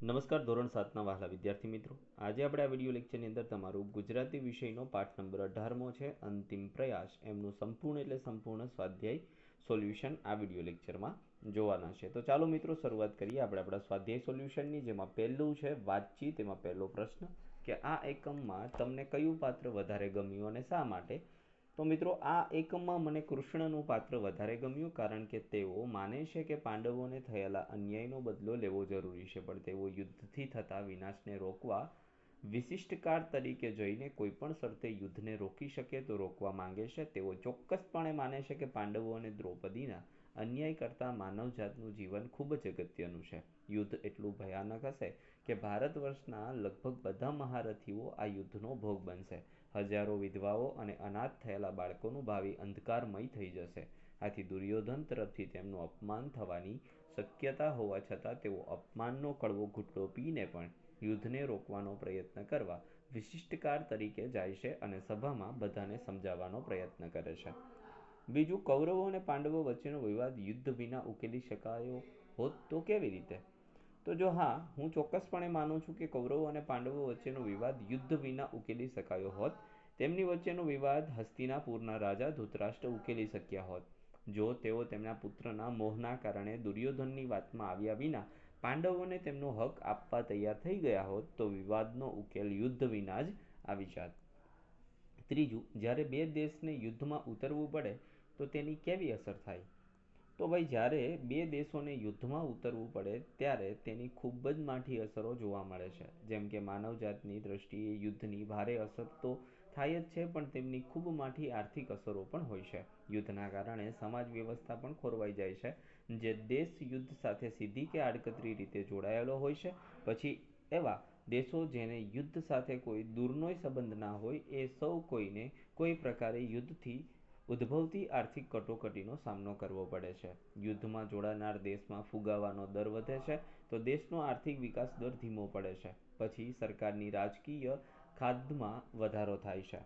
નમસ્કાર ધોરણ 7ના વહાલા વિદ્યાર્થી મિત્રો, આજે આપણે આ વિડીયો લેક્ચરની અંદર તમારું ગુજરાતી વિષયનો પાઠ નંબર 18મો છે અંતિમ પ્રયાસ એમનું સંપૂર્ણ સ્વાધ્યાય સોલ્યુશન આ વિડીયો લેક્ચરમાં જોવાના છે. તો ચાલો મિત્રો શરૂઆત કરીએ આપણે આપણા સ્વાધ્યાય સોલ્યુશનની, જેમાં પહેલું છે વાતચીત. એમાં પહેલો પ્રશ્ન કે આ એકમમાં તમને કયું પાત્ર વધારે ગમ્યું અને શા માટે? તો મિત્રો, આ એકમમાં મને કૃષ્ણનું પાત્ર વધારે ગમ્યું, કારણ કે તેઓ માને છે કે પાંડવોને થયેલા અન્યાયનો બદલો લેવો જરૂરી છે, પણ તેઓ યુદ્ધથી થતા વિનાશને રોકવા વિશિષ્ટ કાળ તરીકે જોઈને કોઈ પણ શરતે યુદ્ધને રોકી શકે તો રોકવા માંગે છે. તેઓ ચોક્કસપણે માને છે કે પાંડવો અને દ્રૌપદીના અન્યાય કરતાં માનવજાતનું જીવન ખૂબ જ અગત્યનું છે. યુદ્ધ એટલું ભયાનક હશે કે ભારત વર્ષના લગભગ બધા મહારથીઓ આ યુદ્ધનો ભોગ બનશે. હજારો વિધવાઓ અને અનાથ થયેલા બાળકોનું ભાવિ અંધકારમય થઈ જશે. આથી દુર્યોધન તરફથી તેમનું અપમાન થવાની શક્યતા હોવા છતાં તેઓ અપમાનનો કડવો ઘૂંટડો પીને પણ યુદ્ધને રોકવાનો પ્રયત્ન કરવા વિશિષ્ટ કાળ તરીકે જાય છે અને સભામાં બધાને સમજાવવાનો પ્રયત્ન કરે છે. બીજું, કૌરવો અને પાંડવો વચ્ચેનો વિવાદ યુદ્ધ વિના ઉકેલી શકાયો હોત તો કેવી રીતે? તો જો હા, હું ચોક્કસપણે માનું છું કે કૌરવો અને પાંડવો વચ્ચેનો વિવાદ યુદ્ધ વિના ઉકેલી શકાયો હોત. તેમની વચ્ચેનો વિવાદ હસ્તિનાપુરના રાજા ધૃતરાષ્ટ્ર ઉકેલી શક્યા હોત, જો તેઓ તેમના પુત્રના મોહના કારણે દુર્યોધનની વાતમાં આવ્યા વિના પાંડવોને તેમનો હક આપવા તૈયાર થઈ ગયા હોત તો વિવાદનો ઉકેલ યુદ્ધ વિના જ આવી જાત. ત્રીજું, જ્યારે બે દેશને યુદ્ધમાં ઉતરવું પડે તો તેની કેવી અસર થાય? તો ભાઈ, જ્યારે બે દેશોને યુદ્ધમાં ઉતરવું પડે ત્યારે તેની ખૂબ જ માઠી અસરો જોવા મળે છે. જેમ કે માનવજાતની દ્રષ્ટિએ યુદ્ધની ભારે અસર તો થાય જ છે, પણ તેમની ખૂબ માઠી આર્થિક અસરો પણ હોય છે. યુદ્ધના કારણે સમાજ વ્યવસ્થા પણ ખોરવાઈ જાય છે. જે દેશ યુદ્ધ સાથે સીધી કે આડકતરી રીતે જોડાયેલો હોય છે, પછી એવા દેશો જેને યુદ્ધ સાથે કોઈ દૂરનોય સંબંધ ના હોય, એ સૌ કોઈને કોઈ પ્રકારે યુદ્ધથી ઉદ્ભવતી આર્થિક કટોકટીનો સામનો કરવો પડે છે. યુદ્ધમાં જોડાનાર દેશમાં ફુગાવાનો દર વધે છે તો દેશનો આર્થિક વિકાસ દર ધીમો પડે છે. પછી સરકારની રાજકીય ખાદ્યમાં વધારો થાય છે.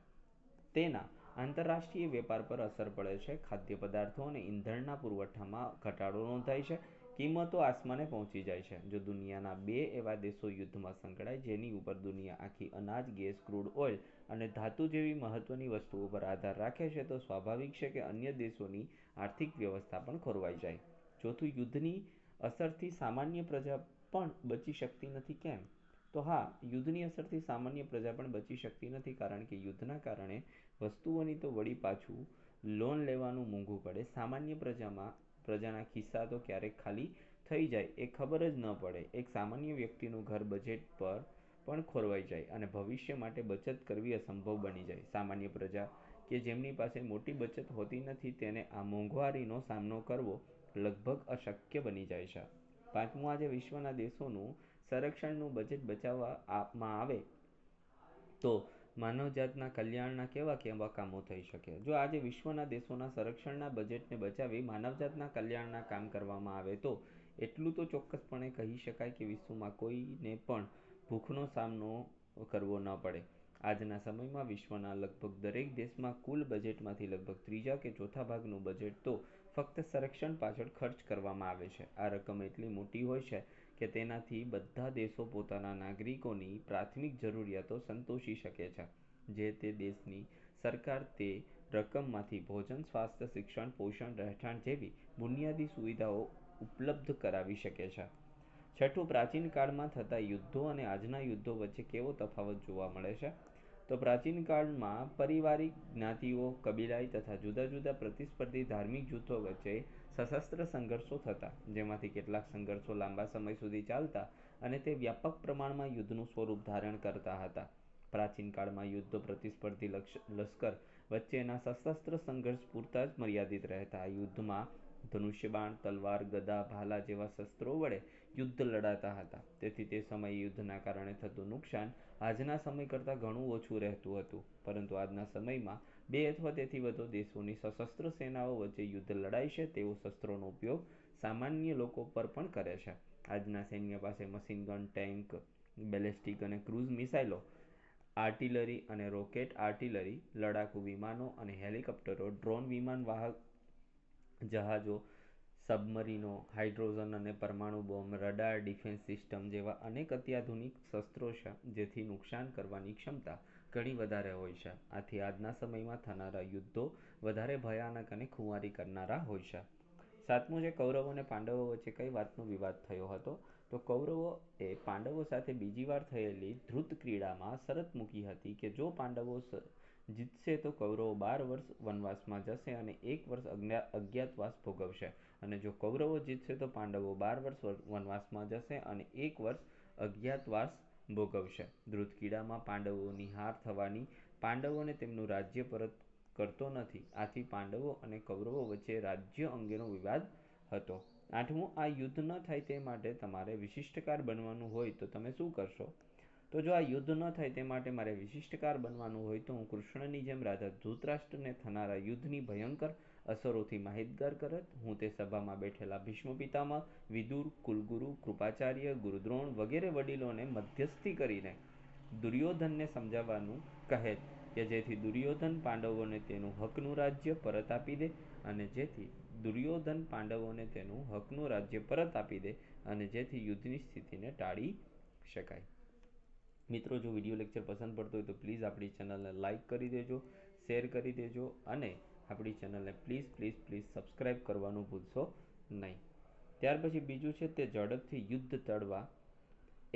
તેના આંતરરાષ્ટ્રીય વેપાર પર અસર પડે છે. ખાદ્ય પદાર્થો અને ઈંધણના પુરવઠામાં ઘટાડો નોંધાય છે. કિંમતો આસમાને પહોંચી જાય છે. જો દુનિયાના બે એવા દેશો યુદ્ધમાં સંકળાય જેની ઉપર દુનિયા આખી અનાજ, ગેસ, ક્રૂડ ઓઇલ અને ધાતુ જેવી મહત્વની વસ્તુઓ પર આધાર રાખે છે, તો સ્વાભાવિક છે કે અન્ય દેશોની આર્થિક વ્યવસ્થા પણ ખોરવાઈ જાય. ચોથું, યુદ્ધની અસરથી સામાન્ય પ્રજા પણ બચી શકતી નથી. કેમ? તો હા, યુદ્ધની અસરથી સામાન્ય પ્રજા પણ બચી શકતી નથી, કારણ કે યુદ્ધના કારણે વસ્તુઓની તો વળી પાછું લોન લેવાનું મોંઘું પડે. સામાન્ય પ્રજાના ખિસ્સા તો ક્યારેક ખાલી થઈ જાય એ ખબર જ ન પડે. એક સામાન્ય વ્યક્તિનું ઘર બજેટ પર પણ ખોરવાઈ જાય અને ભવિષ્ય માટે બચત કરવી અસંભવ બની જાય. સામાન્ય પ્રજા કે જેમની પાસે મોટી બચત હોતી નથી, તેને આ મોંઘવારીનો સામનો કરવો લગભગ અશક્ય બની જાય છે. પાંચમું, આજે વિશ્વના દેશોનું સંરક્ષણનું બજેટ બચાવવામાં આવે તો માનવજાતના કલ્યાણના કેવા કેવા કામો થઈ શકે? જો આજે વિશ્વના દેશોના સંરક્ષણના બજેટને બચાવી માનવજાતના કલ્યાણના કામ કરવામાં આવે તો એટલું તો ચોક્કસપણે કહી શકાય કે વિશ્વમાં કોઈને પણ ભૂખનો સામનો કરવો ન પડે. આજના સમયમાં વિશ્વના લગભગ દરેક દેશમાં કુલ બજેટમાંથી લગભગ ત્રીજા કે ચોથા ભાગનું બજેટ તો ફક્ત સંરક્ષણ પાછળ ખર્ચ કરવામાં આવે છે. આ રકમ એટલી મોટી હોય છે કે તેનાથી બધા દેશો પોતાના નાગરિકોની પ્રાથમિક જરૂરિયાતો સંતોષી શકે છે. જે તે દેશની સરકાર તે રકમમાંથી ભોજન, સ્વાસ્થ્ય, શિક્ષણ, પોષણ, રહેઠાણ જેવી બુનિયાદી સુવિધાઓ ઉપલબ્ધ કરાવી શકે છે. છઠ્ઠું, પ્રાચીન કાળમાં થતા યુદ્ધો અને આજના યુદ્ધો વચ્ચે કેવો તફાવત જોવા મળે છે? તો પ્રાચીન કાળમાં પારિવારિક, જ્ઞાતિઓ, કબીલાઈ તથા જુદા જુદા પ્રતિસ્પર્ધી ધાર્મિક જૂથો વચ્ચે સશસ્ત્ર સંઘર્ષો થતા, જેમાંથી કેટલાક સંઘર્ષો લાંબા સમય સુધી ચાલતા અને તે વ્યાપક પ્રમાણમાં યુદ્ધનું સ્વરૂપ ધારણ કરતા હતા. પ્રાચીન કાળમાં યુદ્ધ પ્રતિસ્પર્ધી લશ્કર વચ્ચેના સશસ્ત્ર સંઘર્ષ પૂરતા જ મર્યાદિત રહેતા. આ યુદ્ધમાં ધનુષ્યબાણ, તલવાર, ગદા, ભાલા જેવા શસ્ત્રો વડે યુદ્ધ લડાતા હતા. તેથી તે સમયે યુદ્ધના કારણે થતું નુકસાન આજના સમય કરતાં ઘણું ઓછું રહેતું હતું. પરંતુ આજના સમયમાં બે અથવા તેથી વધુ દેશોની સશસ્ત્ર સેનાઓ વચ્ચે યુદ્ધ લડાય છે. તેઓ શસ્ત્રોનો ઉપયોગ સામાન્ય લોકો પર પણ કરે છે. આજના સૈન્ય પાસે મશીન ગન, ટેન્ક, બેલેસ્ટિક અને ક્રૂઝ મિસાઇલો, આર્ટિલરી અને રોકેટ આર્ટિલરી, લડાકુ વિમાનો અને હેલિકોપ્ટરો, ડ્રોન, વિમાન વાહક જહાજો, સબમરીનો, હાઇડ્રોજન અને પરમાણુ બોમ્બ, રડાર, ડિફેન્સ સિસ્ટમ જેવા અનેક અત્યાધુનિક શસ્ત્રો છે જેથી નુકસાન કરવાની ક્ષમતા ઘણી વધારે હોય છે. આથી આજના સમયમાં થનારા યુદ્ધો વધારે ભયાનક અને ખુંવારી કરનારા હોય છે. સાતમું છે કૌરવો અને પાંડવો વચ્ચે કઈ વાતનો વિવાદ થયો હતો? તો કૌરવો એ પાંડવો સાથે બીજી વાર થયેલી ધૃત ક્રીડામાં શરત મૂકી હતી કે જો પાંડવો જીતશે તો કૌરવો 12 વર્ષ વનવાસમાં જશે અને 1 વર્ષ અજ્ઞાતવાસ ભોગવશે, અને જો કૌરવો જીતશે તો પાંડવો 12 વર્ષ વનવાસમાં જશે અને 1 વર્ષ અજ્ઞાતવાસ ભોગવશે. ધૃત ક્રીડામાં પાંડવોની હાર થવાની પાંડવોને તેમનું રાજ્ય પરત કરતો નથી. આથી પાંડવો અને કૌરવો વચ્ચે રાજ્ય અંગેનો વિવાદ હતો. આઠમું, આ યુદ્ધ ન થાય તે માટે તમારે વિશિષ્ટકાર બનવાનું હોય તો તમે શું કરશો? તો જો આ યુદ્ધ ન થાય તે માટે મારે વિશિષ્ટકાર બનવાનું હોય તો હું કૃષ્ણની જેમ રાજા ધૃતરાષ્ટ્રને થનારા યુદ્ધની ભયંકર અસરોથી માહિતગાર કરત. હું તે સભામાં બેઠેલા ભીષ્મ પિતામહ, વિદુર, કુલગુરુ, કૃપાચાર્ય, ગુરુદ્રોણ વગેરે વડીલોને મધ્યસ્થી કરીને દુર્યોધનને સમજાવવાનું કહેત કે જેથી દુર્યોધન પાંડવોને તેનું હકનું રાજ્ય પરત આપી દે અને જેથી દુર્યોધન પાંડવોને તેનું હકનું રાજ્ય પરત આપી દે અને જેથી યુદ્ધની સ્થિતિને ટાળી શકાય. મિત્રો, જો વિડીયો લેક્ચર પસંદ પડતો હોય તો પ્લીઝ આપણી ચેનલને લાઇક કરી દેજો, શેર કરી દેજો અને આપણી ચેનલને પ્લીઝ સબસ્ક્રાઈબ કરવાનું ભૂલશો નહીં. ત્યાર પછી બીજું છે તે ઝડપથી યુદ્ધ ટળવા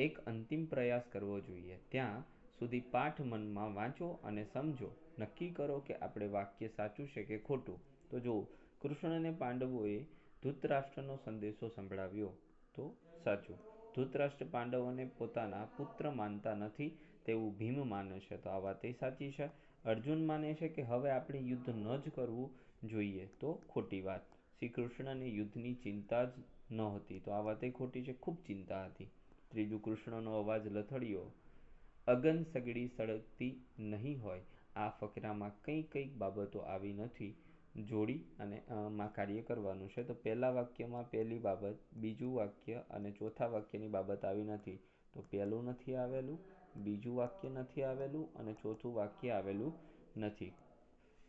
એક અંતિમ પ્રયાસ કરવો જોઈએ. ત્યાં સુધી પાઠ મનમાં વાંચો અને સમજો. નક્કી કરો કે આપણે વાક્ય સાચું છે કે ખોટું. તો જો કૃષ્ણને પાંડવોએ ધૃતરાષ્ટ્રનો સંદેશો સંભળાવ્યો તો સાચું. ધૃતરાષ્ટ્ર પાંડવોને પોતાના પુત્ર માનતા નથી તેવું ભીમ માને છે તો આ વાત સાચી છે. અર્જુન માને છે કે હવે આપણે યુદ્ધ ન જ કરવું જોઈએ તો ખોટી વાત. શ્રી કૃષ્ણને યુદ્ધની ચિંતા જ નહોતી તો આ વાત ખોટી છે, ખૂબ ચિંતા હતી. ત્રીજું, કૃષ્ણનો અવાજ લથડ્યો અગન સગડી સળગતી નહીં હોય. આ ફકરામાં કઈ બાબતો આવી નથી જોડી અને માં કાર્ય કરવાનું છે. તો પહેલા વાક્યમાં પહેલી બાબત, બીજું વાક્ય અને ચોથા વાક્યની બાબત આવી નથી. તો પહેલું નથી આવેલું, બીજું વાક્ય નથી આવેલું અને ચોથું વાક્ય આવેલું નથી.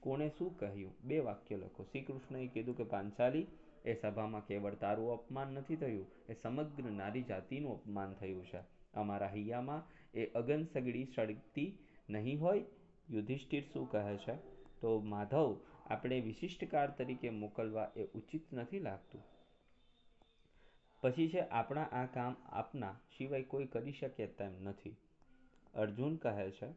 કોણે શું કહ્યું? બે વાક્ય લખો. શ્રી કૃષ્ણએ કીધું કે પાંચાલી, એ સભામાં કેવળ તારું અપમાન નથી થયું, એ સમગ્ર નારી જાતિનું અપમાન થયું છે. અમારા હૈયામાં એ અગન સગડી સળગતી નહીં હોય. યુધિષ્ઠિર શું કહે છે? તો માધવ, આપણે વિશિષ્ટકાર તરીકે મોકલવા એ ઉચિત નથી લાગતું. પછી છે આપણા આ કામ આપના સિવાય કોઈ કરી શકે તેમ નથી. અર્જુન કહે છે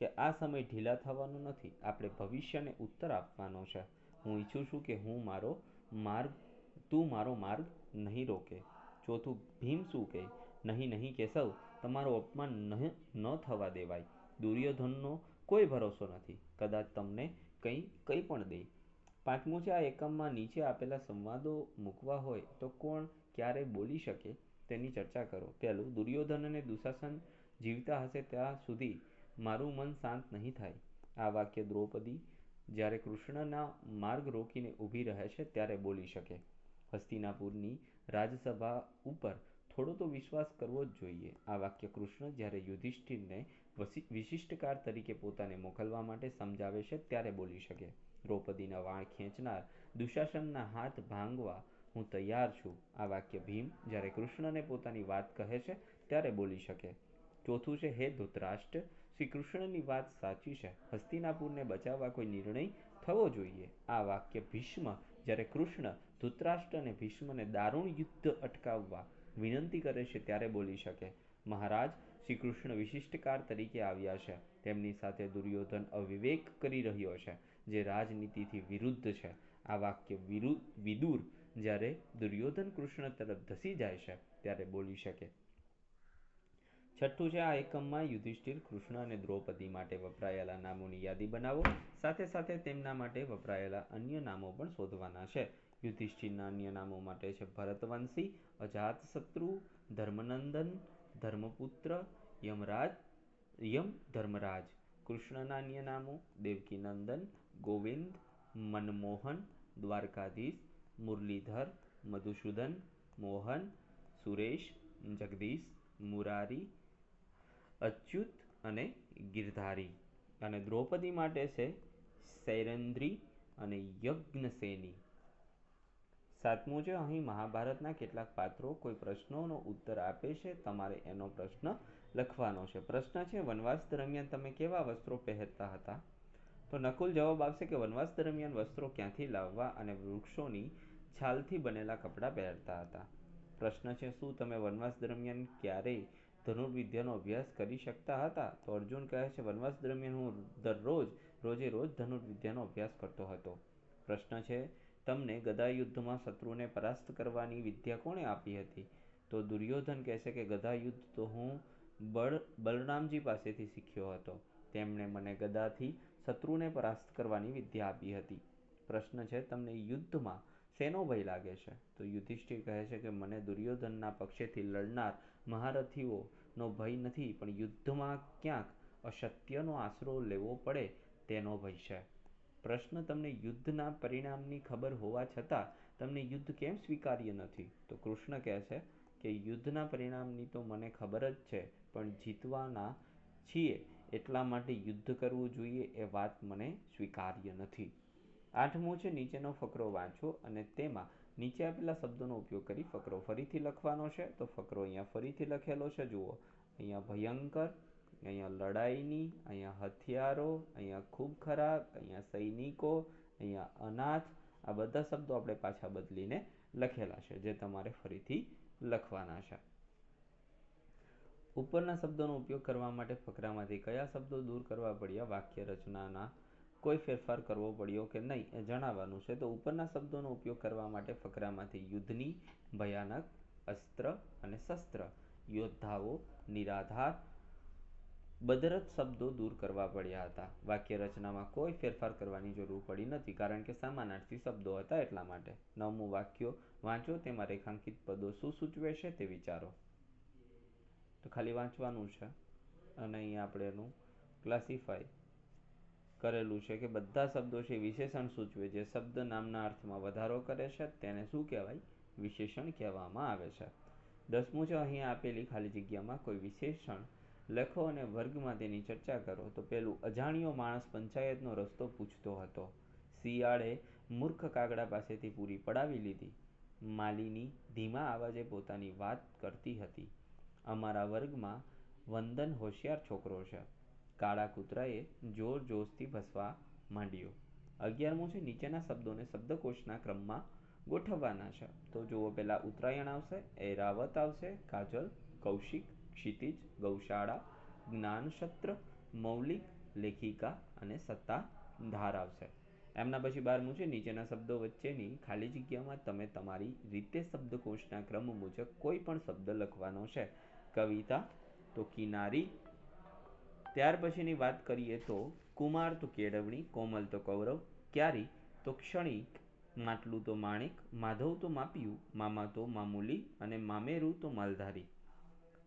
કે આ સમય ઢીલા થવાનો નથી, આપણે ભવિષ્યને ઉત્તર આપવાનો છે. હું ઈચ્છું છું કે તું મારો માર્ગ નહીં રોકે. ચોથું, ભીમ શું કહે? નહીં કેશવ, તમારું અપમાન ન થવા દેવાય. દુર્યોધનનો કોઈ ભરોસો નથી, કદાચ તમને કંઈ પણ દે. પાંચમું છે આ એકમમાં નીચે આપેલા સંવાદો મૂકવા હોય તો કોણ ક્યારે બોલી શકે તેની ચર્ચા કરો. પહેલું, દુર્યોધન અને દુશાસન જીવતા હશે ત્યાં સુધી મારું મન શાંત નહીં થાય. આ વાક્ય દ્રૌપદી જ્યારે કૃષ્ણના માર્ગ રોકીને ઊભી રહે છે ત્યારે બોલી શકે. હસ્તિનાપુરની રાજસભા ઉપર થોડો તો વિશ્વાસ કરવો જ જોઈએ. આ વાક્ય કૃષ્ણ જ્યારે યુધિષ્ઠિરને વિશિષ્ટકાર તરીકે પોતાને મોકલવા માટે સમજાવે છે ત્યારે બોલી શકે. દ્રૌપદીના વાળ ખેંચનાર દુશાસનના હાથ ભાંગવા હું તૈયાર છું. આ વાક્ય ભીમ જ્યારે કૃષ્ણને પોતાની વાત કહે છે ત્યારે બોલી શકે. ચોથું છે હે ધૃતરાષ્ટ્ર, શ્રી કૃષ્ણની વાત સાચી છે, હસ્તિનાપુરને બચાવવા કોઈ નિર્ણય થવો જોઈએ. આ વાક્ય ભીષ્મ જ્યારે કૃષ્ણ, ધૃતરાષ્ટ્ર અને ભીષ્મને દારૂણ યુદ્ધ અટકાવવા વિનંતી કરે છે ત્યારે બોલી શકે. મહારાજ, શ્રી કૃષ્ણ વિશિષ્ટકાર તરીકે આવ્યા છે, તેમની સાથે દુર્યોધન અવિવેક કરી રહ્યો છે જે રાજનીતિથી વિરુદ્ધ છે. આ વાક્ય વિદુર જ્યારે દુર્યોધન કૃષ્ણ તરફ ધસી જાય છે ત્યારે બોલી શકે. છઠ્ઠું છે આ એકમમાં યુધિષ્ઠિર, કૃષ્ણ અને દ્રૌપદી માટે વપરાયેલા નામોની યાદી બનાવો. સાથે તેમના માટે વપરાયેલા અન્ય નામો પણ શોધવાના છે. યુધિષ્ઠિરના અન્ય નામો માટે છે ભરતવંશી, અજાતશત્રુ, ધર્મનંદન, ધર્મપુત્ર, ધર્મરાજ. કૃષ્ણના અન્ય નામો દેવકીનંદન, ગોવિંદ, મનમોહન, દ્વારકાધીશ, મુરલીધર, મધુસૂદન, મોહન, સુરેશ, જગદીશ, મુરારી, અચ્યુત અને ગિરધારી. અને દ્રૌપદી માટે છે સૈરન્દ્રી અને યજ્ઞસેની. સાતમું છે અહીં મહાભારતના કેટલાક પાત્રો કોઈ પ્રશ્નોનો ઉત્તર આપે છે, તમારે એનો પ્રશ્ન લખવાનો છે. પ્રશ્ન છે વનવાસ દરમિયાન તમે કેવા વસ્ત્રો પહેરતા હતા? તો નકુલ જવાબ આવશે કે વનવાસ દરમિયાન વસ્ત્રો ક્યાંથી લાવવા અને વૃક્ષોની છાલથી બનેલા કપડાં પહેરતા હતા. પ્રશ્ન છે શું તમે વનવાસ દરમિયાન ક્યારેય ધનુર્વિદ્યાનો અભ્યાસ કરી શકતા હતા? તો અર્જુન કહે છે વનવાસ દરમિયાન હું રોજે રોજ ધનુર્વિદ્યાનો અભ્યાસ કરતો હતો. પ્રશ્ન છે તમને ગદા યુદ્ધમાં શત્રુને પરાસ્ત કરવાની વિદ્યા કોણે આપી હતી? તો દુર્યોધન કહેશે કે ગદા યુદ્ધ તો હું બલરામજી પાસેથી શીખ્યો હતો. તેમણે મને ગદાથી શત્રુને પરાસ્ત કરવાની વિદ્યા આપી હતી. પ્રશ્ન છે તમને યુદ્ધમાં શેનો ભય લાગે છે? તો યુધિષ્ઠિર કહે છે કે મને દુર્યોધનના પક્ષેથી લડનાર મહારથીઓનો ભય નથી, પણ યુદ્ધમાં ક્યાંક અસત્યનો આશરો લેવો પડે તેનો ભય છે. પ્રશ્ન તમને યુદ્ધના પરિણામની ખબર હોવા છતાં તમને યુદ્ધ કેમ સ્વીકાર્ય નથી? તો કૃષ્ણ કહે છે કે યુદ્ધના પરિણામની તો મને ખબર જ છે, પણ જીતવાના છીએ એટલા માટે યુદ્ધ કરવું જોઈએ એ વાત મને સ્વીકાર્ય નથી. આઠમું છે નીચેનો ફકરો વાંચો અને તેમાં નીચે આપેલા શબ્દોનો ઉપયોગ કરી ફકરો ફરીથી લખવાનો છે. તો ફકરો અહીંયા ફરીથી લખેલો છે, જુઓ અહીંયા ભયંકર, અહીંયા લડાઈની, અહીંયા હથિયારો, અહીંયા ખૂબ ખરાબ, અહીંયા સૈનિકો, અહીંયા અનાથ. આ બધા શબ્દો આપણે પાછા બદલીને લખેલા છે, જે તમારે ફરીથી લખવાના છે. ઉપરના શબ્દોનો ઉપયોગ કરવા માટે ફકરામાંથી કયા શબ્દો દૂર કરવા પડ્યા? વાક્ય રચનાના કોઈ ફેરફાર કરવો પડ્યો કે નહીં એ જણાવવાનું છે. તો ઉપરના શબ્દોનો ઉપયોગ કરવા માટે ફકરામાંથી યુદ્ધની, ભયાનક, અસ્ત્ર અને શસ્ત્ર, યોદ્ધાઓ, નિરાધાર, બદરત શબ્દો દૂર કરવા પડ્યા હતા. વાક્ય રચનામાં કોઈ ફેરફાર કરવાની જરૂર પડી નથી, કારણ કે સમાનાર્થી શબ્દો હતા એટલા માટે. નવમું વાક્યો વાંચો, તેમાં રેખાંકિત પદો શું સૂચવે છે તે વિચારો. તો ખાલી વાંચવાનું છે અને અહીંયા આપણે એનું ક્લાસિફાય કરેલું છે કે બધા શબ્દો છે વિશેષણ સૂચવે, જે શબ્દ નામના અર્થમાં વધારો કરે છે તેને શું કહેવાય? વિશેષણ કહેવામાં આવે છે. 10મું છે અહીં આપેલી ખાલી જગ્યામાં કોઈ વિશેષણ લખો અને વર્ગમાં તેની ચર્ચા કરો. તો પેલું, અજાણ્યો માણસ પંચાયતનો રસ્તો પૂછતો હતો. શિયાળે મૂર્ખ કાગડા પાસેથી પૂરી પડાવી લીધી. માલિની ધીમા અવાજે પોતાની વાત કરતી હતી. અમારા વર્ગમાં વંદન હોશિયાર છોકરો છે. કાળા કૂતરાએ જોર જોશથી ભસવા માંડ્યો. 11મું છે નીચેના શબ્દોને શબ્દકોશના ક્રમમાં ગોઠવવાના છે. તો જુઓ, પહેલા ઉત્તરાયણ આવશે, ઐરાવત આવશે, કાજલ, કૌશિક, ક્ષિતિજ, ગૌશાળા, જ્ઞાનસત્ર, મૌલિક, લેખિકા અને સત્તાધાર આવશે. એમના પછી 12મું છે નીચેના શબ્દો વચ્ચેની ખાલી જગ્યામાં તમે તમારી રીતે શબ્દકોશના ક્રમ મુજબ કોઈ પણ શબ્દ લખવાનો છે. કવિતા તો કિનારી, ત્યાર પછીની વાત કરીએ તો કુમાર તો કેળવણી, કોમલ તો કૌરવ, ક્યારી તો ક્ષણિક, માટલું તો માણેક, માધવ તો માપિયું, મામા તો મામૂલી અને મામેરું તો માલધારી.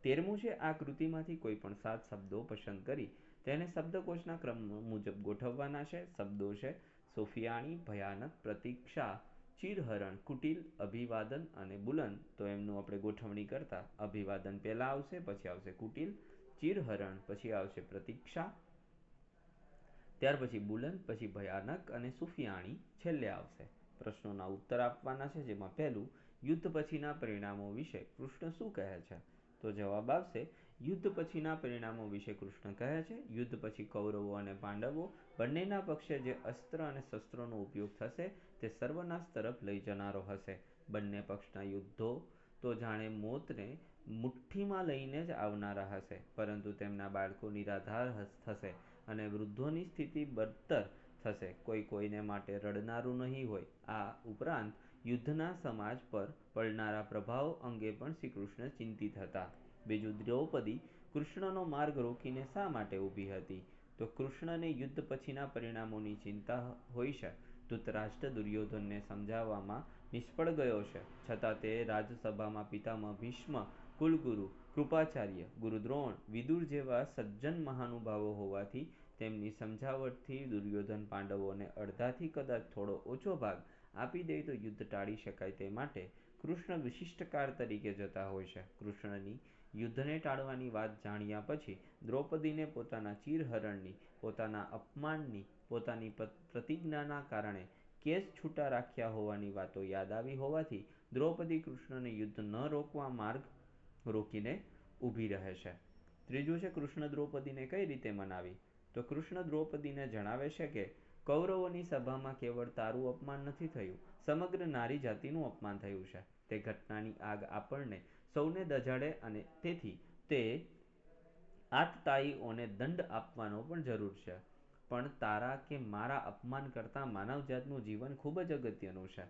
13મું છે આ કૃતિમાંથી કોઈ પણ 7 શબ્દો પસંદ કરી તેને શબ્દકોશના ક્રમ મુજબ ગોઠવવાના છે. શબ્દો છે સોફિયાણી, ભયાનક, પ્રતીક્ષા, ચીરહરણ, કુટિલ, અભિવાદન અને બુલંદ. તો એમનું આપણે ગોઠવણી કરતા અભિવાદન પહેલા આવશે, પછી આવશે કુટિલ, ચીરહરણ, પછી આવશે પ્રતીક્ષા, ત્યાર પછી બુલંદ, પછી ભયાનક અને સુફિયાણી છેલ્લે આવશે. પ્રશ્નોના ઉત્તર આપવાના છે, જેમાં પહેલું, યુદ્ધ પછીના પરિણામો વિશે કૃષ્ણ શું કહે છે? તો જવાબ આવશે યુદ્ધ પછીના પરિણામો વિશે કૃષ્ણ કહે છે યુદ્ધ પછી કૌરવો અને પાંડવો બંનેના પક્ષે જે અસ્ત્ર અને શસ્ત્રોનો ઉપયોગ થશે તે સર્વનાશ તરફ લઈ જનારો હશે. બંને પક્ષના યુદ્ધો તો જાણે મોતને મુઠ્ઠીમાં લઈને જ આવનારા હશે, પરંતુ તેમના બાળકો નિરાધાર થશે અને વૃદ્ધોની સ્થિતિ બદતર થશે. કોઈ કોઈને માટે રડનારું નહીં હોય. આ ઉપરાંત યુદ્ધના સમાજ પર પડનારા પ્રભાવ અંગે પણ શ્રી કૃષ્ણ ચિંતિત હતા. બીજું, દ્રૌપદી કૃષ્ણનો માર્ગ રોકીને શા માટે ઊભી હતી? તો કૃષ્ણને યુદ્ધ પછીના પરિણામોની ચિંતા હોય છે. ધૃતરાષ્ટ્ર દુર્યોધનને સમજાવવામાં નિષ્ફળ ગયો છે, છતાં તે રાજસભામાં પિતામહ ભીષ્મ, કુલગુરુ કૃપાચાર્ય, ગુરુ દ્રોણ, વિદુર જેવા સજ્જન મહાનુભાવો હોવાથી તેમની સમજાવટથી દુર્યોધન પાંડવોને અડધાથી કદાચ થોડો ઓછો ભાગ આપી દે તો યુદ્ધ ટાળી શકાય. તે માટે કૃષ્ણ વિશિષ્ટકાર તરીકે જતા હોય છે. કૃષ્ણની યુદ્ધને ટાળવાની વાત જાણ્યા પછી દ્રૌપદીને પોતાના ચીરહરણની, પોતાના અપમાનની, પોતાની પ્રતિજ્ઞાના કારણે કેસ છૂટા રાખ્યા હોવાની વાતો યાદ આવી હોવાથી દ્રૌપદી કૃષ્ણને યુદ્ધ ન રોકવા માર્ગ રોકીને ઊભી રહે છે. ત્રીજું છે કૃષ્ણ દ્રૌપદીને કઈ રીતે મનાવી. તો કૃષ્ણ દ્રૌપદીને જણાવે છે કે કૌરવોની સભામાં કેવળ તારું અપમાન નથી થયું, સમગ્ર નારી જાતિનું અપમાન થયું છે. તે ઘટનાની આગ આપણને સૌને દજાડે અને તેથી તે આતતાયીઓને દંડ આપવાનો પણ જરૂર છે. પણ તારા કે મારા અપમાન કરતાં માનવજાતનું જીવન ખૂબ જ અગત્યનું છે.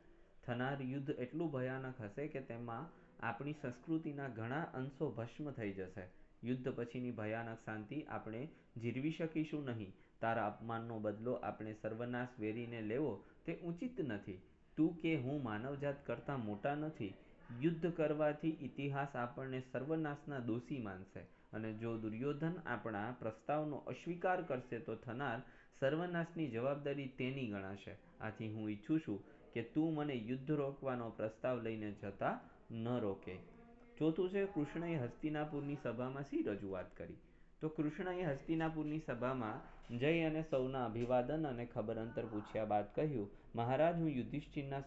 થનાર યુદ્ધ એટલું ભયાનક હશે કે તેમાં આપણી સંસ્કૃતિના ઘણા અંશો ભસ્મ થઈ જશે. યુદ્ધ પછીની ભયાનક શાંતિ આપણે જીરવી શકીશું નહીં. તારા અપમાનનો બદલો આપણે સર્વનાશ વેરીને લેવો તે ઉચિત નથી. તું કે હું માનવજાત કરતાં મોટા નથી. યુદ્ધ કરવાથી ઇતિહાસ આપણને સર્વનાશના દોષી માનશે અને જો દુર્યોધન આપણા પ્રસ્તાવનો અસ્વીકાર કરશે તો થનાર સર્વનાશની જવાબદારી તેની ગણાશે. આથી હું ઈચ્છું છું કે તું મને યુદ્ધ રોકવાનો પ્રસ્તાવ લઈને જતા ન રોકે. ચોથું છે કૃષ્ણએ હસ્તિનાપુરની સભામાં શી રજૂઆત કરી. તો કૃષ્ણએ હસ્તિનાપુરની સભામાં જઈ અને સૌના અભિવાદન અને ખબર અંતર પૂછ્યા બાદ કહ્યું, મહારાજ, હું યુધિષ્ઠિરના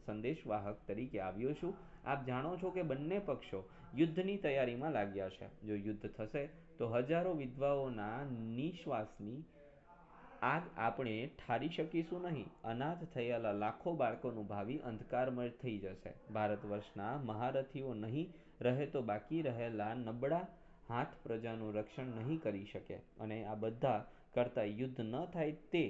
સંદેશવાહક તરીકે આવ્યો છું. આપ જાણો છો કે બંને પક્ષો યુદ્ધની તૈયારીમાં લાગ્યા છે. જો યુદ્ધ થશે તો હજારો વિધવાઓના નિશ્વાસની આગ આપણે ઠારી શકીશું નહીં. અનાથ થયેલા લાખો બાળકોનું ભાવિ અંધકારમય થઈ જશે. ભારત વર્ષના મહારથીઓ નહીં રહે તો બાકી રહેલા નબળા હાથ પ્રજાનું રક્ષણ નહીં કરી શકે અને આ બધા કરતાં યુદ્ધ ન થાય તે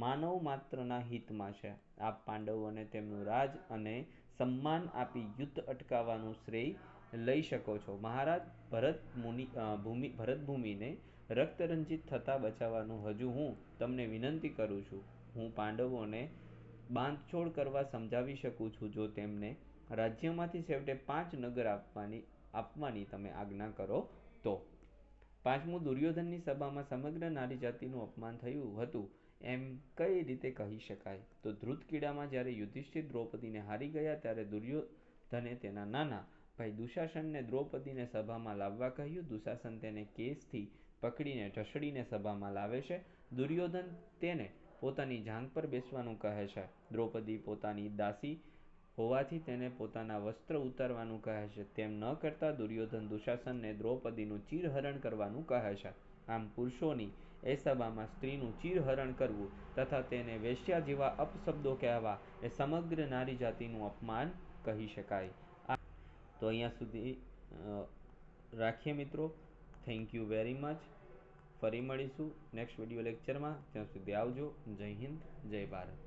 માનવ માત્રના હિતમાં છે. આપ પાંડવોને તેમનું રાજ અને સન્માન આપી યુદ્ધ અટકાવવાનું શ્રેય લઈ શકો છો. મહારાજ, ભરતભૂમિને રક્તરંજિત થતાં બચાવવાનું હજુ હું તમને વિનંતી કરું છું. હું પાંડવોને બાંધછોડ કરવા સમજાવી શકું છું જો તેમને રાજ્યમાંથી છેવટે 5 નગર આપવાની તમે આજ્ઞા કરો તો. પાંચમું, દુર્યોધનની સભામાં સમગ્ર નારી જાતિનું અપમાન થયું હતું એમ કઈ રીતે કહી શકાય. તો ધૃતકીડામાં જ્યારે યુધિષ્ઠિર દ્રૌપદીને હારી ગયા ત્યારે દુર્યોધને તેના નાના ભાઈ દુશાસનને દ્રૌપદીને સભામાં લાવવા કહ્યું. દુશાસન તેને કેસથી પકડીને ઢસડીને સભામાં લાવે છે. દુર્યોધન તેને પોતાની જાંઘ પર બેસવાનું કહે છે. દ્રૌપદી પોતાની દાસી હોવાથી તેને પોતાના વસ્ત્ર ઉતારવાનું કહે છે. તેમ ન કરતા દુર્યોધન દુશાસનને દ્રૌપદીનું ચીરહરણ કરવાનું કહે છે. આમ પુરુષોની એ સભામાં સ્ત્રીનું ચીરહરણ કરવું તથા તેને વેશ્યા જેવા અપશબ્દો કહેવા એ સમગ્ર નારી જાતિનું અપમાન કહી શકાય. તો અહીંયા સુધી રાખીએ મિત્રો. Thank you very much. ફરી મળીશું નેક્સ્ટ વિડીયો લેક્ચરમાં. ત્યાં સુધી આવજો. જય હિન્દ, જય ભારત.